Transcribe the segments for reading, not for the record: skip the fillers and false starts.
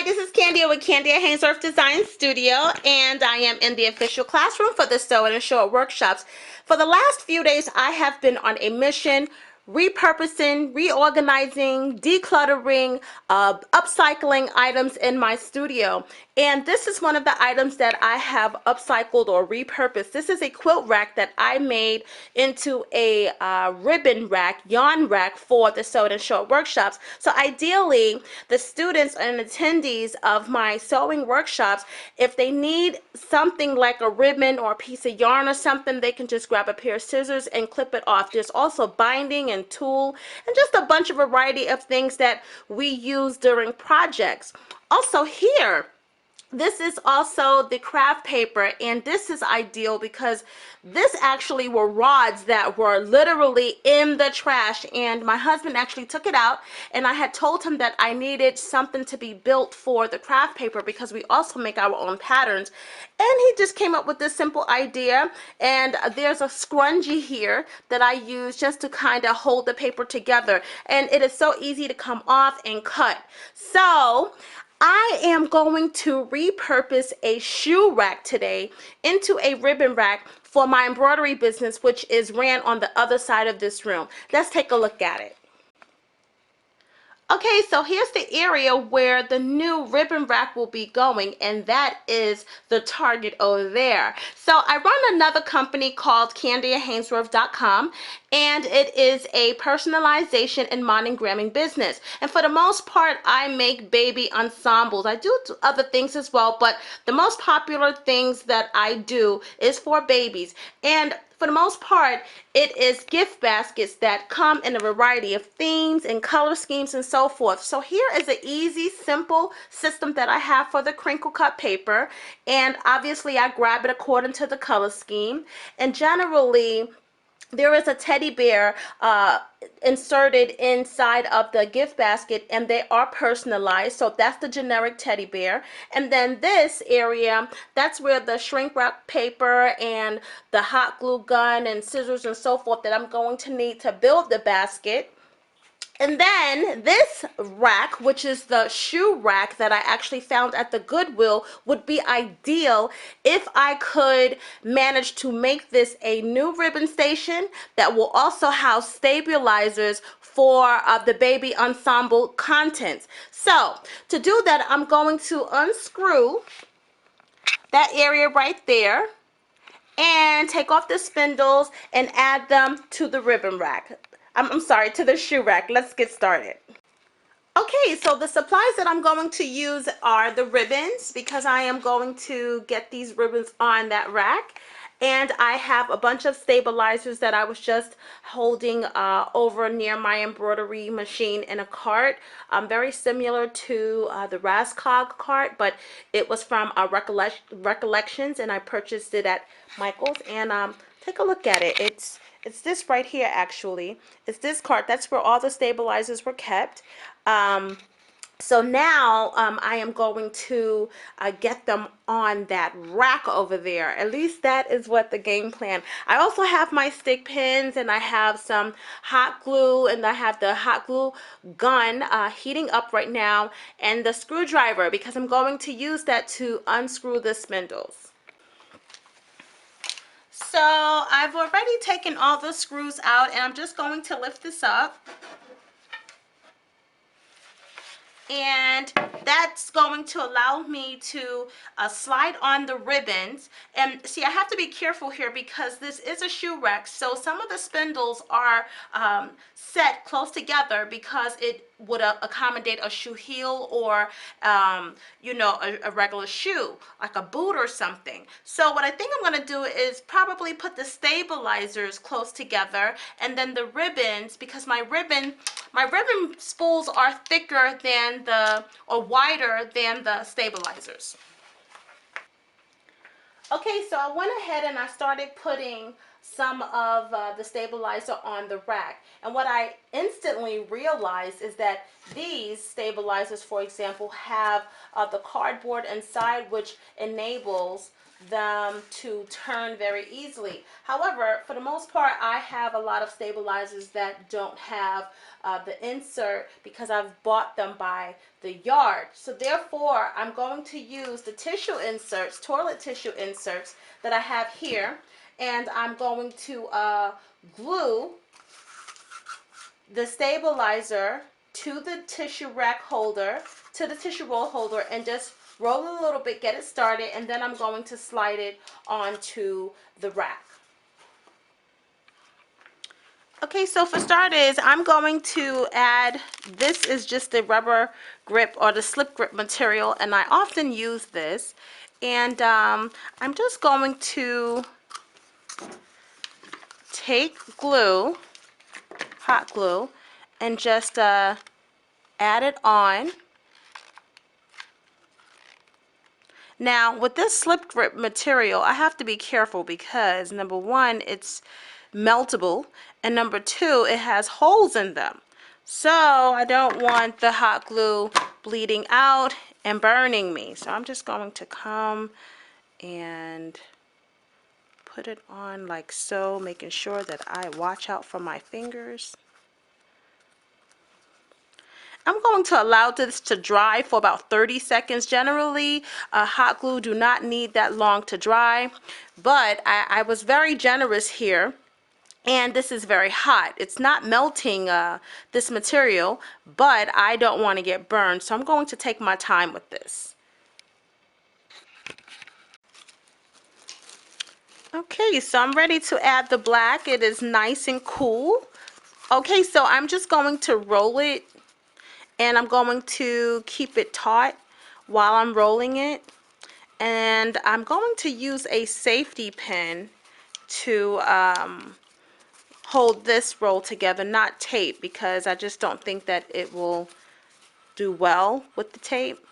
this is Kandia with Kandia Haynesworth Design Studio, and I am in the official classroom for the Sew and Short workshops. For the last few days, I have been on a mission, repurposing, reorganizing, decluttering, upcycling items in my studio. And this is one of the items that I have upcycled or repurposed. This is a quilt rack that I made into a ribbon rack, yarn rack for the Sew and Short workshops. So ideally, the students and attendees of my sewing workshops, if they need something like a ribbon or a piece of yarn or something, they can just grab a pair of scissors and clip it off. There's also binding and tulle and just a bunch of variety of things that we use during projects. Also here, this is also the craft paper, and this is ideal because this actually were rods that were literally in the trash, and my husband actually took it out, and I had told him that I needed something to be built for the craft paper because we also make our own patterns, and he just came up with this simple idea. And there's a scrunchie here that I use just to kind of hold the paper together, and it is so easy to come off and cut. So I am going to repurpose a shoe rack today into a ribbon rack for my embroidery business, which is ran on the other side of this room. Let's take a look at it. Okay, so here's the area where the new ribbon rack will be going, and that is the target over there. So I run another company called KandiaHaynesworth.com, and it is a personalization and monogramming business. And for the most part, I make baby ensembles. I do other things as well, but the most popular things that I do is for babies. And for the most part, it is gift baskets that come in a variety of themes and color schemes and so forth. So here is an easy, simple system that I have for the crinkle cut paper. And obviously I grab it according to the color scheme. And generally, there is a teddy bear inserted inside of the gift basket, and they are personalized. So that's the generic teddy bear. And then this area, that's where the shrink wrap paper and the hot glue gun and scissors and so forth that I'm going to need to build the basket. And then this rack, which is the shoe rack that I actually found at the Goodwill, would be ideal if I could manage to make this a new ribbon station that will also house stabilizers for the baby ensemble contents. So to do that, I'm going to unscrew that area right there and take off the spindles and add them to the ribbon rack. I'm sorry, to the shoe rack. Let's get started. Okay, so the supplies that I'm going to use are the ribbons, because I am going to get these ribbons on that rack. And I have a bunch of stabilizers that I was just holding over near my embroidery machine in a cart. Very similar to the Rascog cart, but it was from Recollections, and I purchased it at Michael's. And take a look at it. It's this right here, actually. It's this cart. That's where all the stabilizers were kept. So now I am going to get them on that rack over there. At least that is what the game plan. I also have my stick pins, and I have some hot glue, and I have the hot glue gun heating up right now, and the screwdriver, because I'm going to use that to unscrew the spindles. So I've already taken all the screws out, and I'm just going to lift this up. And that's going to allow me to slide on the ribbons. And see, I have to be careful here because this is a shoe rack, so some of the spindles are set close together because it would accommodate a shoe heel or you know, a regular shoe like a boot or something. So what I think I'm going to do is probably put the stabilizers close together, and then the ribbons, because my ribbon spools are thicker than or wider than the stabilizers. Okay, so I went ahead and I started putting some of the stabilizer on the rack, and what I instantly realized is that these stabilizers, for example, have the cardboard inside, which enables them to turn very easily. However, for the most part, I have a lot of stabilizers that don't have the insert because I've bought them by the yard. So therefore, I'm going to use the tissue inserts, toilet tissue inserts that I have here, and I'm going to glue the stabilizer to the tissue rack holder, to the tissue roll holder, and just roll it a little bit, get it started, and then I'm going to slide it onto the rack. Okay, so for starters, I'm going to add, this is just the rubber grip or the slip grip material, and I often use this. And I'm just going to take glue, hot glue, and just add it on. Now, with this slip grip material, I have to be careful because number one, it's meltable, and number two, it has holes in them. So I don't want the hot glue bleeding out and burning me. So I'm just going to come and put it on like so, making sure that I watch out for my fingers. I'm going to allow this to dry for about 30 seconds. Generally, hot glue do not need that long to dry, but I was very generous here, and this is very hot. It's not melting this material, but I don't want to get burned, so I'm going to take my time with this. Okay, so I'm ready to add the black. It is nice and cool. Okay, so I'm just going to roll it, and I'm going to keep it taut while I'm rolling it, and I'm going to use a safety pin to hold this roll together, not tape, because I just don't think that it will do well with the tape.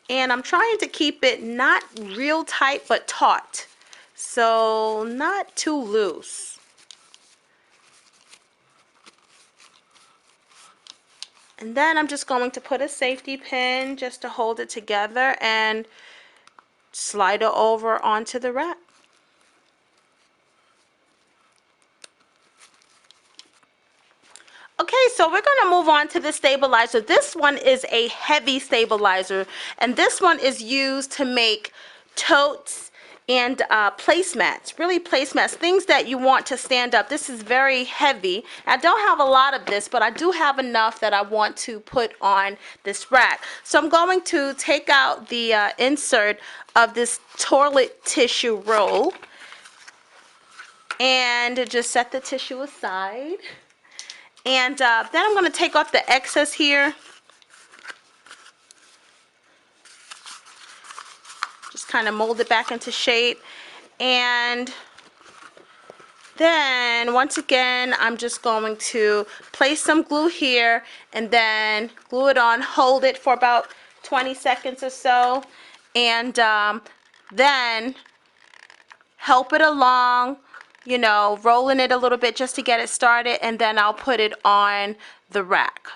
And I'm trying to keep it not real tight but taut, so not too loose. And then I'm just going to put a safety pin just to hold it together and slide it over onto the rack. Okay, so we're going to move on to the stabilizer. This one is a heavy stabilizer, and this one is used to make totes and placemats, really placemats, things that you want to stand up. This is very heavy. I don't have a lot of this, but I do have enough that I want to put on this rack. So I'm going to take out the insert of this toilet tissue roll and just set the tissue aside. And then I'm going to take off the excess here. Just kind of mold it back into shape. And then once again, I'm just going to place some glue here and then glue it on, hold it for about 20 seconds or so. And then help it along, you know, rolling it a little bit just to get it started, and then I'll put it on the rack.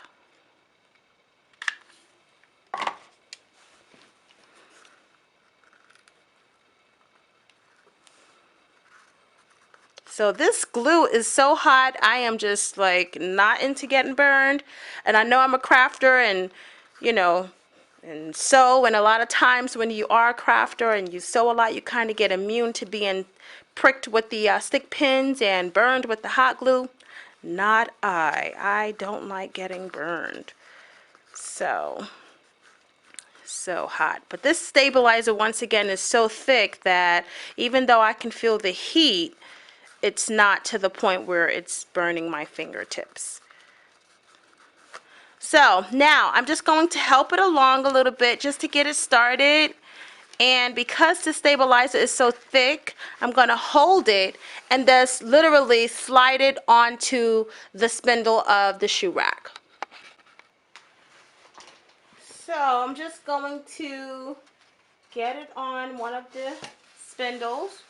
So this glue is so hot, I am just like not into getting burned. And I know I'm a crafter, and you know, and sew, and a lot of times when you are a crafter and you sew a lot, you kind of get immune to being pricked with the stick pins and burned with the hot glue. Not I. I don't like getting burned. So hot. But this stabilizer, once again, is so thick that even though I can feel the heat, it's not to the point where it's burning my fingertips. So now I'm just going to help it along a little bit just to get it started. And because the stabilizer is so thick, I'm going to hold it and just literally slide it onto the spindle of the shoe rack. So I'm just going to get it on one of the spindles,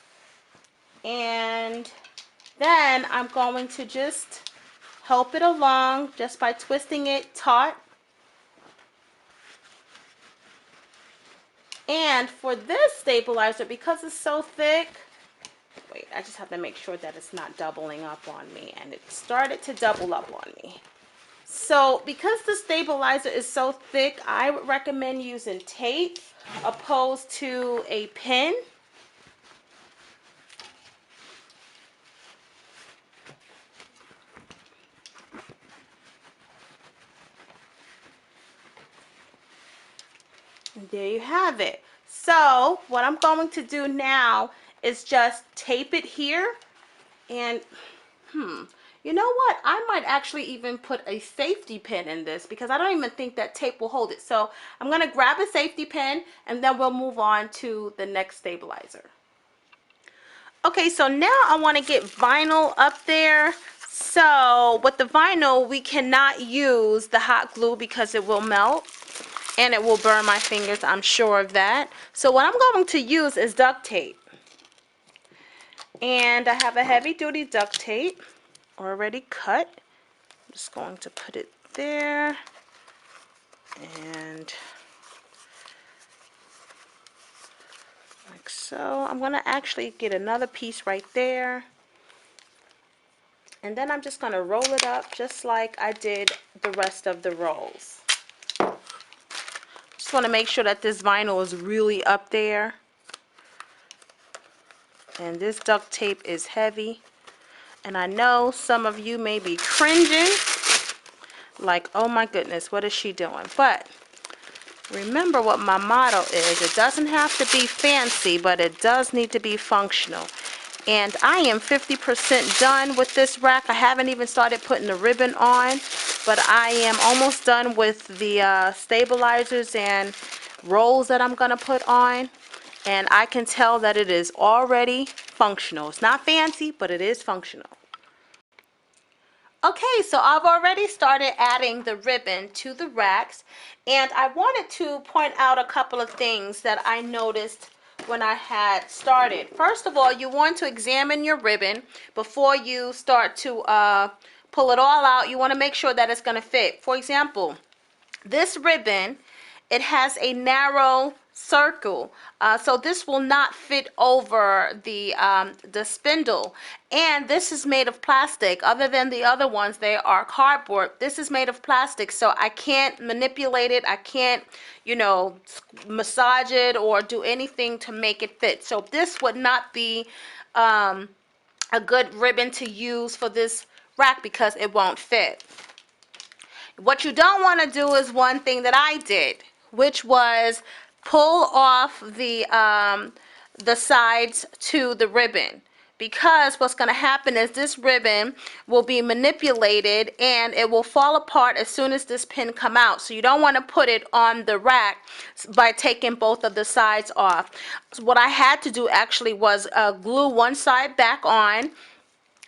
and then I'm going to just help it along just by twisting it taut. And for this stabilizer, because it's so thick, wait, I just have to make sure that it's not doubling up on me, and it started to double up on me. So because the stabilizer is so thick, I would recommend using tape opposed to a pin. And there you have it. So what I'm going to do now is just tape it here, and you know what? I might actually even put a safety pin in this because I don't even think that tape will hold it. So I'm going to grab a safety pin and then we'll move on to the next stabilizer. Okay, so now I want to get vinyl up there. So with the vinyl, we cannot use the hot glue because it will melt and it will burn my fingers. I'm sure of that. So what I'm going to use is duct tape. And I have a heavy duty duct tape already cut. I'm just going to put it there, and like so. I'm going to actually get another piece right there, and then I'm just going to roll it up just like I did the rest of the rolls. Just want to make sure that this vinyl is really up there, and this duct tape is heavy, and I know some of you may be cringing like, oh my goodness, what is she doing? But remember what my motto is. It doesn't have to be fancy, but it does need to be functional. And I am 50% done with this rack. I haven't even started putting the ribbon on, but I am almost done with the stabilizers and rolls that I'm going to put on. And I can tell that it is already functional. It's not fancy, but it is functional. Okay, so I've already started adding the ribbon to the racks, and I wanted to point out a couple of things that I noticed when I had started. First of all, you want to examine your ribbon before you start to pull it all out. You want to make sure that it's going to fit. For example, this ribbon, it has a narrow circle, so this will not fit over the spindle. And this is made of plastic. Other than the other ones, they are cardboard. This is made of plastic, so I can't manipulate it. I can't, you know, massage it or do anything to make it fit. So this would not be a good ribbon to use for this rack because it won't fit. What you don't want to do is one thing that I did, which was pull off the sides to the ribbon, because what's going to happen is this ribbon will be manipulated and it will fall apart as soon as this pin come out. So you don't want to put it on the rack by taking both of the sides off. So what I had to do actually was glue one side back on,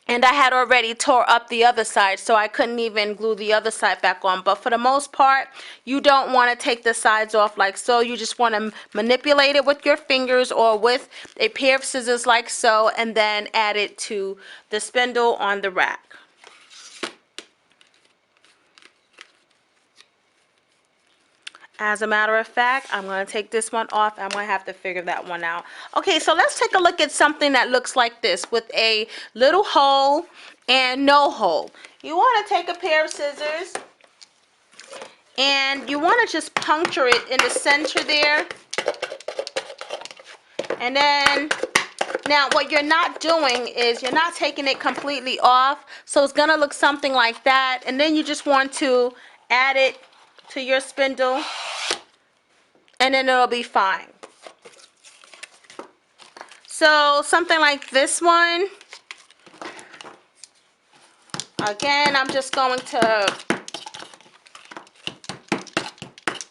and I had already tore up the other side, so I couldn't even glue the other side back on. But for the most part, you don't want to take the sides off like so. You just want to manipulate it with your fingers or with a pair of scissors like so, and then add it to the spindle on the rack. As a matter of fact, I'm going to take this one off. I'm going to have to figure that one out. Okay, so let's take a look at something that looks like this with a little hole and no hole. You want to take a pair of scissors and you want to just puncture it in the center there. And then, now what you're not doing is you're not taking it completely off. So it's going to look something like that. And then you just want to add it to your spindle, and then it'll be fine. So something like this one, again, I'm just going to,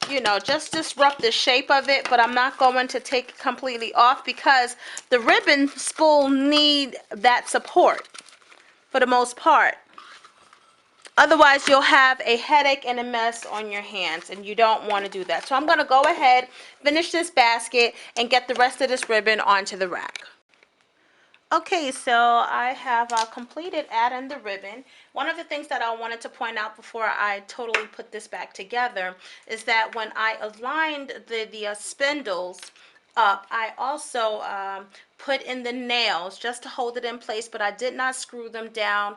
you know, just disrupt the shape of it, but I'm not going to take it completely off because the ribbon spool need that support for the most part. Otherwise, you'll have a headache and a mess on your hands, and you don't want to do that. So I'm going to go ahead, finish this basket, and get the rest of this ribbon onto the rack. Okay, so I have completed adding the ribbon. One of the things that I wanted to point out before I totally put this back together is that when I aligned the spindles up, I also put in the nails just to hold it in place, but I did not screw them down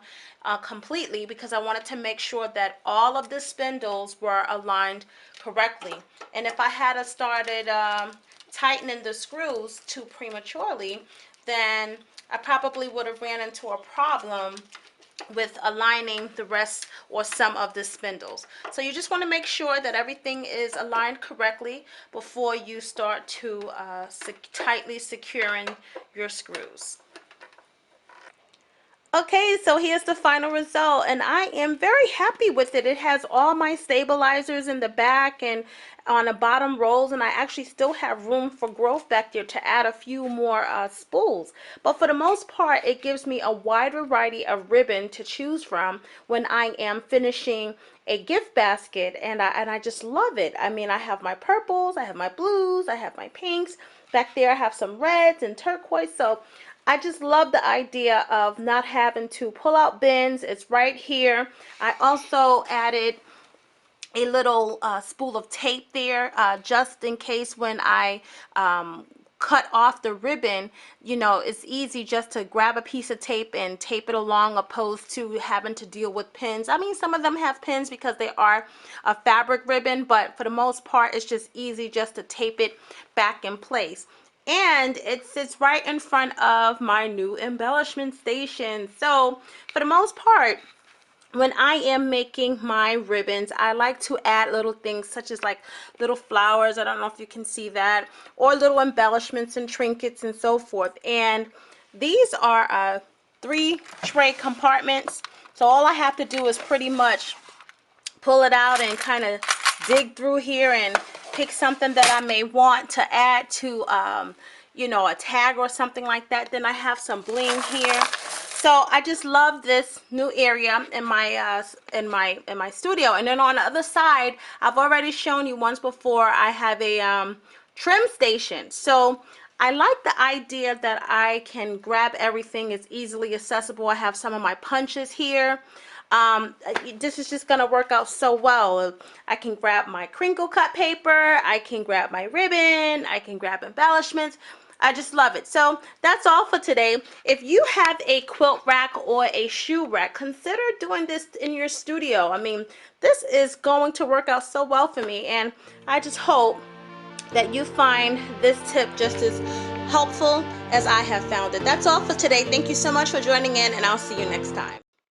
completely because I wanted to make sure that all of the spindles were aligned correctly. And if I had started tightening the screws too prematurely, then I probably would have ran into a problem with aligning the rest or some of the spindles. So you just want to make sure that everything is aligned correctly before you start to tightly securing your screws. Okay, so here's the final result, and I am very happy with it. It has all my stabilizers in the back and on the bottom rolls, and I actually still have room for growth back there to add a few more spools. But for the most part, it gives me a wide variety of ribbon to choose from when I am finishing a gift basket, and I just love it. I mean, I have my purples, I have my blues, I have my pinks. Back there, I have some reds and turquoise, so I just love the idea of not having to pull out bins. It's right here. I also added a little spool of tape there just in case when I cut off the ribbon, you know, it's easy just to grab a piece of tape and tape it along opposed to having to deal with pins. I mean, some of them have pins because they are a fabric ribbon, but for the most part, it's just easy just to tape it back in place. And it sits right in front of my new embellishment station. So for the most part, when I am making my ribbons, I like to add little things such as like little flowers. I don't know if you can see that, or little embellishments and trinkets and so forth. And these are 3 tray compartments. So all I have to do is pretty much pull it out and kind of dig through here and pick something that I may want to add to you know, a tag or something like that. Then I have some bling here. So I just love this new area in my studio. And then on the other side, I've already shown you once before, I have a trim station. So I like the idea that I can grab everything. It's easily accessible. I have some of my punches here. This is just gonna work out so well. I can grab my crinkle cut paper, I can grab my ribbon, I can grab embellishments. I just love it. So that's all for today. If you have a quilt rack or a shoe rack, consider doing this in your studio. I mean, this is going to work out so well for me, and I just hope that you find this tip just as helpful as I have found it. That's all for today. Thank you so much for joining in, and I'll see you next time.